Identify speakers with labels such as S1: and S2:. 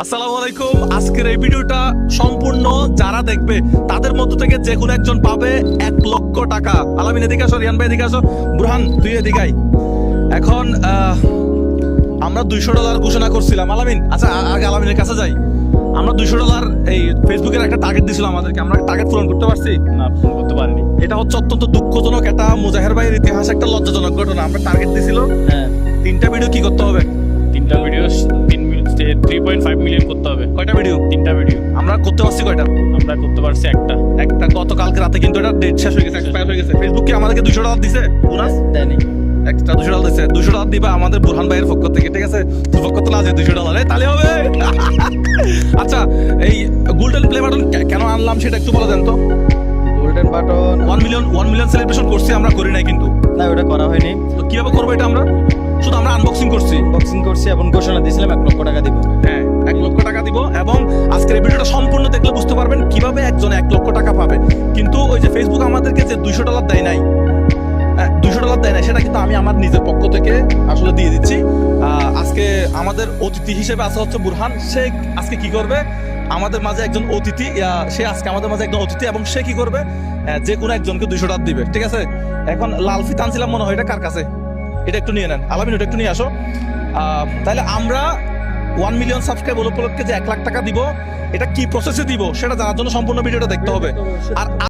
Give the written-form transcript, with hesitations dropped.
S1: আসসালামু আলাইকুম। আজকের এই ভিডিওটা সম্পূর্ণ যারা দেখবে তাদের মধ্য থেকে যে কোনো একজন পাবে 1,00,000 টাকা। আলামিন এদিকে আসো, রিয়ান ভাই এদিকে আসো, বুরহান তুই এদিকে আয়। এখন আমরা $200 ঘোষণা করছিলাম। আলামিন, আচ্ছা আগে আলামিনের কাছে যাই। আমরা $200 এই ফেসবুকের একটা টার্গেট দিয়েছিলাম আমাদেরকে, আমরা টার্গেট পূরণ করতে পারছি
S2: না, ফোন করতে পারিনি।
S1: এটা হচ্ছে অত্যন্ত দুঃখজনক, এটা মুজাহের ভাইয়ের ইতিহাসে একটা লজ্জাজনক ঘটনা। আমরা টার্গেট দিয়েছিল
S2: হ্যাঁ,
S1: 3টা ভিডিও কি করতে হবে,
S2: 3টা ভিডিও 3.5 মিলিয়ন করতে হবে।
S1: কয়টা ভিডিও
S2: 3টা ভিডিও
S1: আমরা করতে পারছি? কয়টা?
S2: আমরা করতে পারছি একটা।
S1: একটা গতকালকে রাতে, কিন্তু এটা ডেট শেষ হয়ে গেছে, এক্সপায়ার হয়ে গেছে। ফেসবুক কি আমাদেরকে $200 দিছে বোনাস?
S2: দেয়নি।
S1: একটা $200 দিছে। $200 দিবা আমাদের বুরহান ভাইয়ের পক্ষ থেকে, ঠিক আছে? তোর পক্ষ তো আছে $200, তাহলে হবে। আচ্ছা, এই গোল্ডেন প্লে বাটন কেন আনলাম সেটা একটু বলে দেন তো।
S2: গোল্ডেন বাটন
S1: 1 মিলিয়ন সেলিব্রেশন করছি আমরা, করি নাই কিন্তু।
S2: না, ওটা করা হয়নি।
S1: তো কিভাবে করবো এটা? আমরা শুধু আমরা আনবক্সিং করছি,
S2: বক্সিং করছি এবং ঘোষণা দিয়েছিলাম 1,00,000 টাকা দিব।
S1: হ্যাঁ 1,00,000 টাকা দিব। এবং আজকের এই ভিডিওটা সম্পূর্ণ দেখলে বুঝতে পারবেন কিভাবে একজন 1,00,000 টাকা পাবে। কিন্তু ওই যে ফেসবুক আমাদেরকে যে $200 দেয় নাই, $200 দেয় নাই, সেটা কিন্তু আমি আমার নিজের পক্ষ থেকে আসলে দিয়ে দিচ্ছি। আজকে আমাদের অতিথি হিসেবে আসা হচ্ছে বুরহান। সে আজকে কি করবে, আমাদের মাঝে একজন অতিথি, সে আজকে আমাদের মাঝে একজন অতিথি, এবং সে কি করবে, যে কোনো একজনকে $200 দিবে, ঠিক আছে? এখন লাল ফিতা আনছিলাম মনে হয়, এটা কার কাছে? এটা একটু নিয়ে নেন। আলামিন, ওটা একটু নিয়ে আসো। তাহলে আমরা 1 মিলিয়ন সাবস্ক্রাইব উপলক্ষে যে 1,00,000 টাকা দিব, এটা কি প্রসেসে দিব সেটা জানার জন্য সম্পূর্ণ ভিডিওটা দেখতে হবে। আর